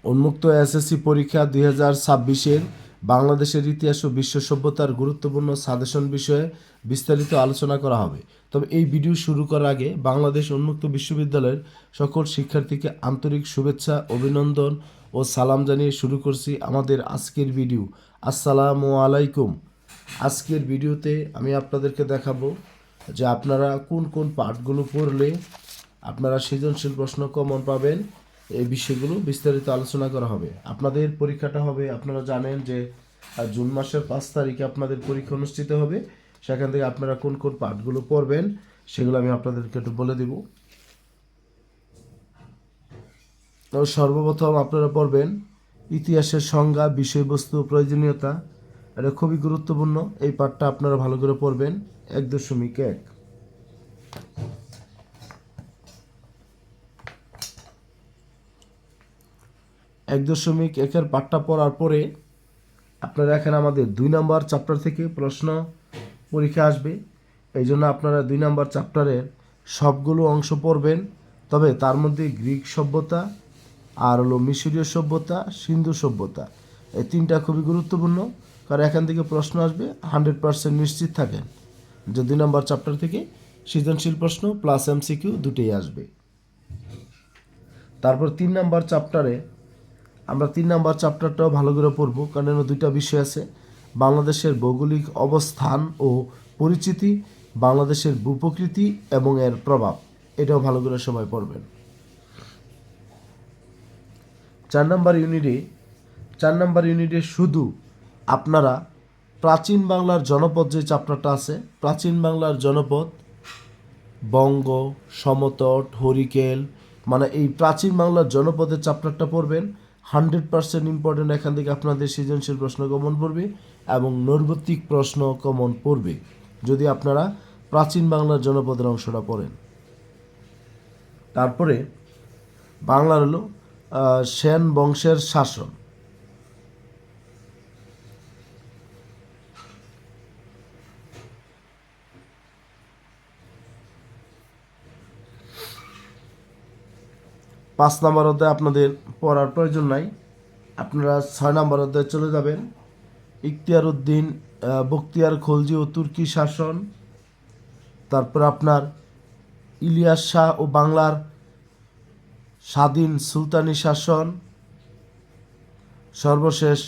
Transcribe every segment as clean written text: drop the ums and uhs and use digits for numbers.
উন্মুক্ত এসএসসি পরীক্ষা 2026-এর বাংলাদেশের ইতিহাস ও বিশ্ব সভ্যতার গুরুত্বপূর্ণ সাজেশন বিষয়ে বিস্তারিত আলোচনা করা হবে। তবে এই ভিডিও শুরু করার আগে বাংলাদেশ উন্মুক্ত বিশ্ববিদ্যালয়ের সকল শিক্ষার্থীকে আন্তরিক শুভেচ্ছা, অভিনন্দন ও সালাম জানিয়ে শুরু করছি আমাদের আজকের ভিডিও। আসসালামু আলাইকুম। আজকের ভিডিওতে আমি আপনাদেরকে দেখাবো যে আপনারা কোন কোন পাঠগুলো পড়লে আপনারা সৃজনশীল প্রশ্ন কমন পাবেন। এই বিষয়গুলো বিস্তারিত আলোচনা করা হবে। আপনাদের পরীক্ষাটা হবে, আপনারা জানেন যে জুন মাসের 5 তারিখে আপনাদের পরীক্ষা অনুষ্ঠিত হবে। সেখান থেকে আপনারা কোন কোন পাঠগুলো পড়বেন সেগুলো আমি আপনাদেরকে একটু বলে দিব। সর্বপ্রথম আপনারা পড়বেন ইতিহাসের সংজ্ঞা, বিষয়বস্তু, প্রয়োজনীয়তা। এটা খুবই গুরুত্বপূর্ণ। এই পাঠটা আপনারা ভালো করে পড়বেন। 1.1 1.1 পাঠটা পড়ার পরে আপনারা এখানে আমাদের 2 নম্বর চ্যাপ্টার থেকে প্রশ্ন পরীক্ষা আসবে। এই জন্য আপনারা 2 নম্বর চ্যাপ্টারের সবগুলো অংশ পড়বেন। তবে তার মধ্যে গ্রিক সভ্যতা আর হলো মিশরীয় সভ্যতা, সিন্ধু সভ্যতা, এই তিনটা খুবই গুরুত্বপূর্ণ। কারণ এখান থেকে প্রশ্ন আসবে, 100% নিশ্চিত থাকেন যে 2 নম্বর চ্যাপ্টার থেকে সৃজনশীল প্রশ্ন প্লাস এমসিকিউ দুটোই আসবে। তারপর 3 নম্বর চ্যাপ্টারে আমরা 3 নম্বর চ্যাপ্টারটাও ভালো করে পড়ব, কারণ এর দুইটা বিষয় আছে: বাংলাদেশের ভৌগোলিক অবস্থান ও পরিচিতি, বাংলাদেশের ভূপ্রকৃতি এবং এর প্রভাব। এটাও ভালো করে সবাই পড়বেন। 4 নম্বর ইউনিটে শুধু আপনারা প্রাচীন বাংলার জনপদ যে চ্যাপ্টারটা আছে, প্রাচীন বাংলার জনপদ, বঙ্গ, সমতট, হরিকেল, মানে এই প্রাচীন বাংলার জনপদের চ্যাপ্টারটা পড়বেন। 100% ইম্পর্টেন্ট। এখান থেকে আপনাদের সৃজনশীল প্রশ্ন কমন পড়বে এবং নৈর্ব্যক্তিক প্রশ্ন কমন পড়বে যদি আপনারা প্রাচীন বাংলার জনপদের অংশটা পড়েন। তারপরে বাংলার হলো সেন বংশের শাসন। পাঁচ নম্বর অধ্যায় আপনাদের পড়ার প্রয়োজন নাই, আপনারা 6 নম্বর অধ্যায়ে চলে যাবেন। ইখতিয়ার উদ্দিন, বখতিয়ার খলজি ও তুর্কি শাসন। তারপর আপনার ইলিয়াস শাহ ও বাংলার স্বাধীন সুলতানি শাসন। সর্বশেষ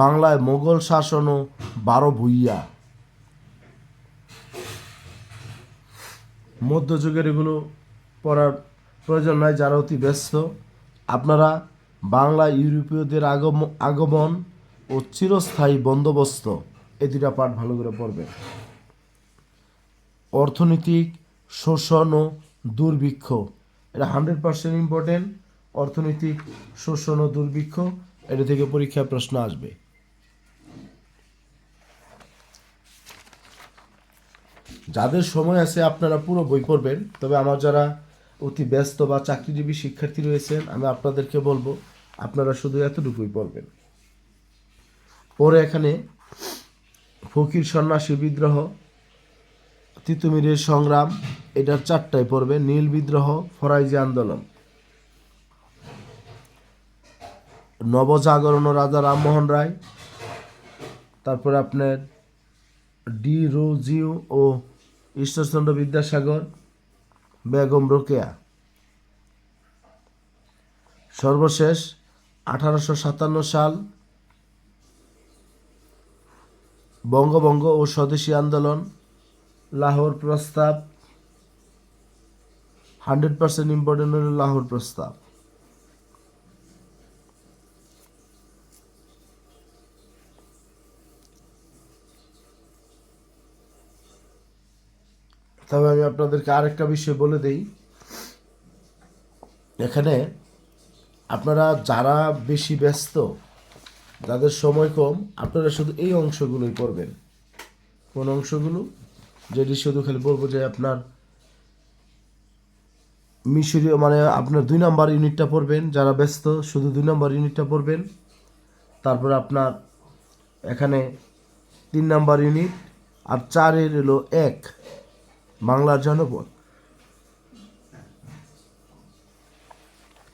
বাংলায় মোগল শাসন ও 12 ভূঁইয়া। মধ্যযুগের এগুলো পড়ার প্রয়োজন নয় যারা অতি ব্যস্ত। আপনারা বাংলা ইউরোপীয়দের আগমন ও চিরস্থায়ী বন্দোবস্ত, এই দুটা পাঠ ভালো করে পড়বেন। অর্থনৈতিক শোষণ ও দুর্ভিক্ষ, এটা 100% ইম্পর্টেন্ট। অর্থনৈতিক শোষণ ও দুর্ভিক্ষ, এটা থেকে পরীক্ষায় প্রশ্ন আসবে। যাদের সময় আছে আপনারা পুরো বই পড়বেন। তবে আমার যারা অতি ব্যস্ত বা চাকরিজীবী শিক্ষার্থী রয়েছেন, আমি আপনাদেরকে বলবো আপনারা শুধু এতটুকুই পড়বেন। পরে এখানে ফকির সন্ন্যাসী বিদ্রোহ, তিতুমিরের সংগ্রাম, এটার 4টাই পড়বেন। নীল বিদ্রোহ, ফরাইজি আন্দোলন, নবজাগরণ ও রাজা রামমোহন রায়, তারপরে আপনার ডি রোজিও ও ঈশ্বরচন্দ্র বিদ্যাসাগর, বেগম রোকেয়া। সর্বশেষ 1857 সাল বঙ্গভঙ্গ ও স্বদেশী আন্দোলন, লাহোর প্রস্তাব। 100% ইম্পর্টেন্ট হল লাহোর প্রস্তাব। তবে আমি আপনাদেরকে আরেকটা বিষয় বলে দেই, এখানে আপনারা যারা বেশি ব্যস্ত, যাদের সময় কম, আপনারা শুধু এই অংশগুলোই পড়বেন। কোন অংশগুলো? যেটি শুধু খালি বলবো যে আপনার মিশরীয়, মানে আপনার 2 নম্বর ইউনিটটা পড়বেন। যারা ব্যস্ত শুধু 2 নম্বর ইউনিটটা পড়বেন। তারপর আপনার এখানে 3 নম্বর ইউনিট আর 4-এর হলো 1 বাংলার জনপদ।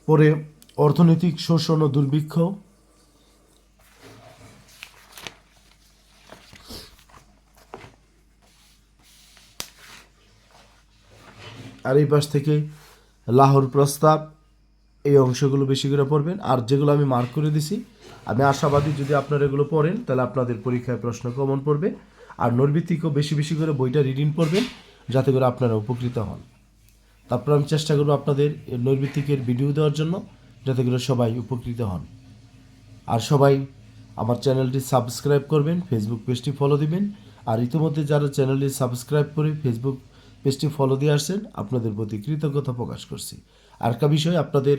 পরে অর্থনৈতিক শোষণ ও দুর্ভিক্ষ, আর এই পাশ থেকে লাহোর প্রস্তাব, এই অংশগুলো বেশি করে পড়বেন। আর যেগুলো আমি মার্ক করে দিছি, আমি আশাবাদী যদি আপনারা এগুলো পড়েন তাহলে আপনাদের পরীক্ষায় প্রশ্ন কমন পড়বে। আর নৈর্ব্যক্তিকও বেশি বেশি করে বইটা রিডিং পড়বেন যাতে করে আপনারা উপকৃত হন। তারপর আমি চেষ্টা করবো আপনাদের নৈর্ব্যক্তিকের ভিডিও দেওয়ার জন্য যাতে করে সবাই উপকৃত হন। আর সবাই আমার চ্যানেলটি সাবস্ক্রাইব করবেন, ফেসবুক পেজটি ফলো দিবেন। আর ইতিমধ্যে যারা চ্যানেলটি সাবস্ক্রাইব করে ফেসবুক পেজটি ফলো দিয়ে আসছেন আপনাদের প্রতি কৃতজ্ঞতা প্রকাশ করছি। আর একটা বিষয়, আপনাদের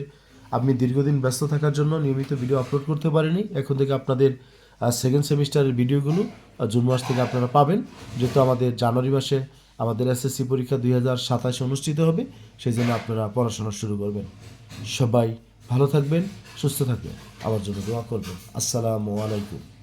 আমি দীর্ঘদিন ব্যস্ত থাকার জন্য নিয়মিত ভিডিও আপলোড করতে পারিনি। এখন থেকে আপনাদের সেকেন্ড সেমিস্টারের ভিডিওগুলো জুন মাস থেকে আপনারা পাবেন, যেহেতু আমাদের জানুয়ারি মাসে আমাদের এসএসসি পরীক্ষা 2027 অনুষ্ঠিত হবে, সেই জন্য আপনারা পড়াশোনা শুরু করবেন। সবাই ভালো থাকবেন, সুস্থ থাকবেন, আমার জন্য দোয়া করবেন। আসসালামু আলাইকুম।